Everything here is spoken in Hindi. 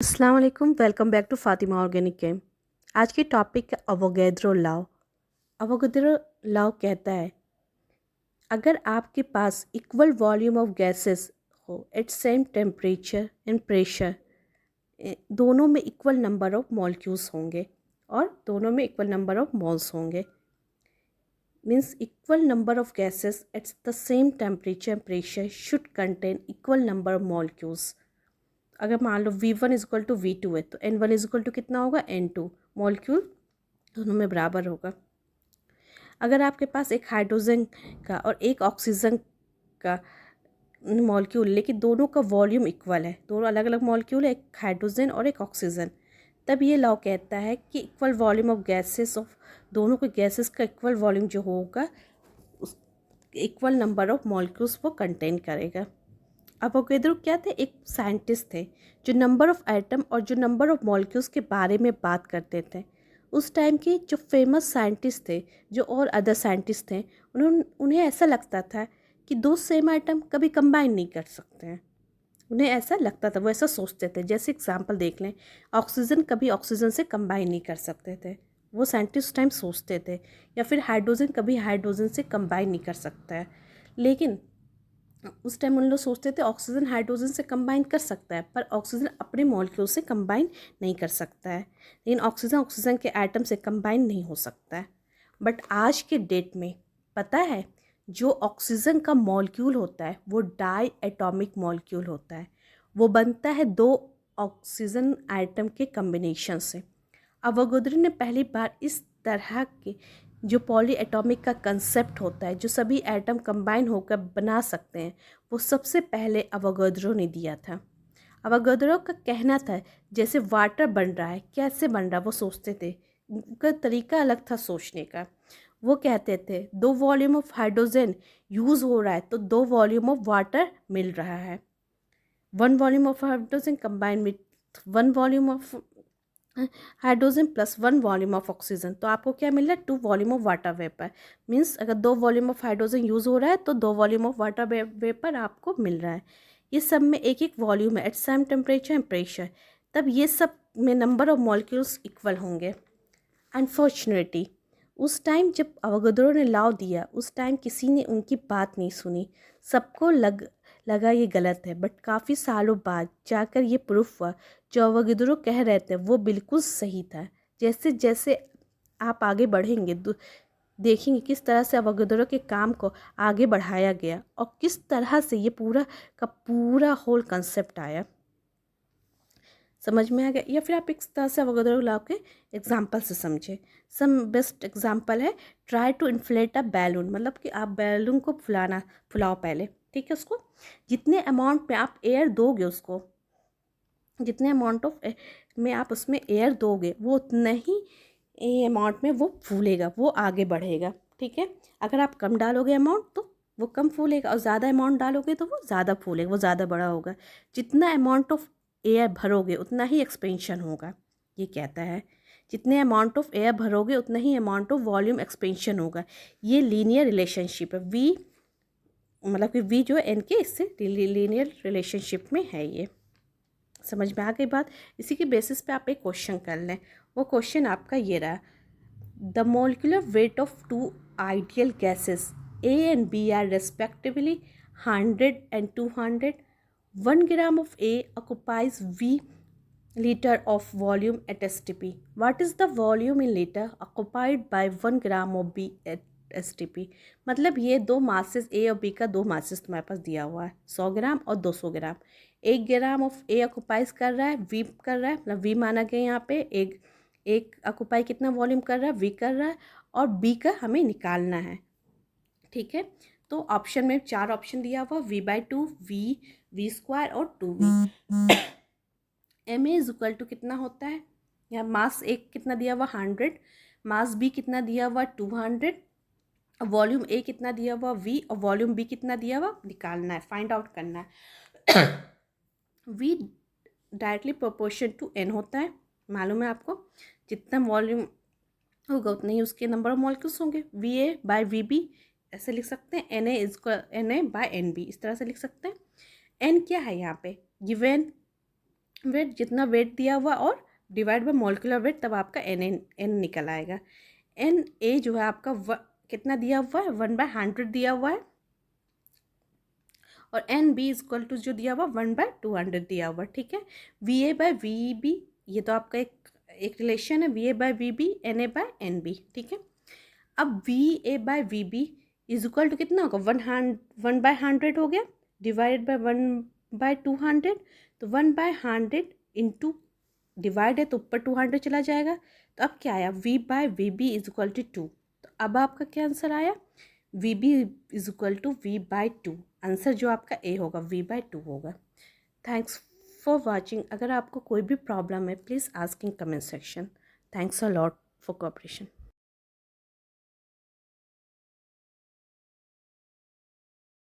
अस्सलाम वालेकुम, welcome back to Fatima organic game. आज की टॉपिक है अवोगैड्रो लॉ। अवोगैड्रो लॉ कहता है अगर आपके पास इक्वल वॉल्यूम ऑफ गैसेस हो at same temperature and pressure, दोनों में इक्वल नंबर ऑफ मॉलिक्यूल्स होंगे और दोनों में इक्वल नंबर ऑफ मोल्स होंगे। Means equal number of gases at the same temperature and pressure should contain equal number of molecules. अगर मान लो V1 is equal to V2 है तो N1 इज इक्वल टू कितना होगा, N2। मॉलिक्यूल दोनों में बराबर होगा। अगर आपके पास एक हाइड्रोजन का और एक ऑक्सीजन का मॉलिक्यूल, लेकिन दोनों का वॉल्यूम इक्वल है, दोनों अलग अलग मॉलिक्यूल है, एक हाइड्रोजन और एक ऑक्सीजन, तब ये लॉ कहता है कि equal volume of gases of दोनों के गैसेस का इक्वल वॉल्यूम जो होगा उस इक्वल नंबर ऑफ मॉलिक्यूल्स वो कंटेन करेगा। अवोगैड्रो क्या थे? एक साइंटिस्ट थे जो नंबर ऑफ एटम और जो नंबर ऑफ मॉलिक्यूल्स के बारे में बात करते थे। उस टाइम के जो फेमस साइंटिस्ट थे, जो और अदर साइंटिस्ट थे, उन्हें ऐसा लगता था कि दो सेम आइटम कभी कंबाइन नहीं कर सकते हैं। उन्हें ऐसा लगता था, वो ऐसा सोचते थे। जैसे एग्जांपल देख लें, ऑक्सीजन कभी ऑक्सीजन से कंबाइन नहीं कर सकते थे, वो साइंटिस्ट टाइम सोचते थे। या फिर हाइड्रोजन कभी हाइड्रोजन से कंबाइन नहीं कर सकता है। लेकिन उस टाइम उन लोग सोचते थे ऑक्सीजन हाइड्रोजन से कंबाइन कर सकता है, पर ऑक्सीजन अपने मॉलिक्यूल से कंबाइन नहीं कर सकता है। लेकिन ऑक्सीजन ऑक्सीजन के एटम से कंबाइन नहीं हो सकता है। बट आज के डेट में पता है, जो ऑक्सीजन का मॉलिक्यूल होता है वो डाई एटॉमिक मॉलिक्यूल होता है। वो बनता है दो ऑक्सीजन आइटम के कम्बिनेशन से। अवोगैड्रो ने पहली बार इस तरह के जो पॉली एटॉमिक का कंसेप्ट होता है, जो सभी एटम कंबाइन होकर बना सकते हैं, वो सबसे पहले अवोगैड्रो ने दिया था। अवोगैड्रो का कहना था जैसे वाटर बन रहा है, कैसे बन रहा है वो सोचते थे। उनका तरीका अलग था सोचने का। वो कहते थे दो वॉल्यूम ऑफ हाइड्रोजन यूज़ हो रहा है तो दो वॉल्यूम ऑफ वाटर मिल रहा है। One volume of hydrogen combine with one volume of hydrogen plus one volume of oxygen, तो आपको क्या मिल रहा है, two volume of water vapour. Means अगर दो वॉल्यूम ऑफ हाइड्रोजन यूज़ हो रहा है तो दो वॉल्यूम ऑफ वाटर वेपर आपको मिल रहा है। ये सब में एक एक वॉल्यूम है at same temperature and pressure, तब ये सब में नंबर ऑफ मॉलिक्यूल्स इक्वल होंगे। अनफॉर्चुनेटली उस टाइम जब अवोगैड्रो ने लॉ दिया, उस टाइम किसी ने उनकी बात नहीं सुनी। सबको लगा ये गलत है। बट काफ़ी सालों बाद जाकर ये प्रूफ हुआ जो अवोगैड्रो कह रहे थे वो बिल्कुल सही था। जैसे जैसे आप आगे बढ़ेंगे देखेंगे किस तरह से अवोगैड्रो के काम को आगे बढ़ाया गया और किस तरह से ये पूरा का पूरा होल कंसेप्ट आया, समझ में आ गया। या फिर आप इस तरह से अवोगैड्रो लॉ के एग्जाम्पल से समझे। सम बेस्ट एग्जाम्पल है, try to inflate a balloon. मतलब कि आप बैलून को फुलाओ पहले, ठीक है। उसको जितने अमाउंट में आप एयर दोगे, उसको जितने अमाउंट ऑफ में आप उसमें एयर दोगे, वो उतना ही अमाउंट में वो फूलेगा, वो आगे बढ़ेगा, ठीक है। अगर आप कम डालोगे अमाउंट तो वो कम फूलेगा, और ज़्यादा अमाउंट डालोगे तो वो ज़्यादा फूलेगा, वो ज़्यादा बड़ा होगा। जितना अमाउंट ऑफ एयर भरोगे उतना ही एक्सपेंशन होगा, ये कहता है। जितने अमाउंट ऑफ एयर भरोगे उतना ही अमाउंट ऑफ वॉल्यूम एक्सपेंशन होगा। ये लीनियर रिलेशनशिप है। वी मतलब कि वी जो है एन के इससे लीनियर रिलेशनशिप में है। ये समझ में आ गई बात। इसी के बेसिस पे आप एक क्वेश्चन कर लें। वो क्वेश्चन आपका ये रहा, the molecular weight of two ideal gases A and B are respectively 100 and 200. 1 gram of A occupies V liter of volume at STP. What is the volume in liter occupied by 1 gram of B at STP? मतलब ये दो मासेस A और B का दो मासेस तुम्हारे पास दिया हुआ है, 100 ग्राम और 200 ग्राम। 1 ग्राम ऑफ A ऑक्यूपाइज कर रहा है, V कर रहा है, मतलब V माना गया यहाँ पे। एक ऑक्यूपाई कितना वॉल्यूम कर रहा है, V कर रहा है, और B का हमें निकालना है, ठीक है। तो ऑप्शन में 4 ऑप्शन दिया हुआ, V/2, V स्क्वायर और 2V। M A is equal to कितना होता है, यहाँ मास एक कितना दिया हुआ 100, मास बी कितना दिया हुआ 200, वॉल्यूम ए कितना दिया हुआ V, और वॉल्यूम बी कितना दिया हुआ निकालना है, फाइंड आउट करना है। V directly proportion to N होता है, मालूम है आपको। जितना वॉल्यूम होगा उतने ही उसके नंबर ऑफ मॉलिक्यूल्स होंगे। VA/VB ऐसे लिख सकते हैं, NA/NB इस तरह से लिख सकते हैं। N क्या है यहाँ पे गिवन, वेट, जितना वेट दिया हुआ और डिवाइड बाय मॉलिक्यूलर वेट, तब आपका एन निकल आएगा। एन ए जो है आपका कितना दिया हुआ है, 1/100 दिया हुआ है, और N B is equal to जो दिया हुआ 1/200 दिया हुआ, ठीक है। V A by V B, ये तो आपका एक रिलेशन है, V A by V B, N A by N B, ठीक है। अब V A by V B is equal to कितना होगा, 1/100 हो गया, डिवाइडेड बाय 1/200, तो 1/100 इंटू डिवाइड है तो ऊपर 200 चला जाएगा, तो अब क्या आया, v by V B is equal to 2। तो अब आपका क्या आंसर आया, V B is equal to v/2। Answer जो आपका ए होगा v/2 होगा। Thanks for watching. अगर आपको कोई भी प्रॉब्लम है please ask in comment section. Thanks a lot for cooperation.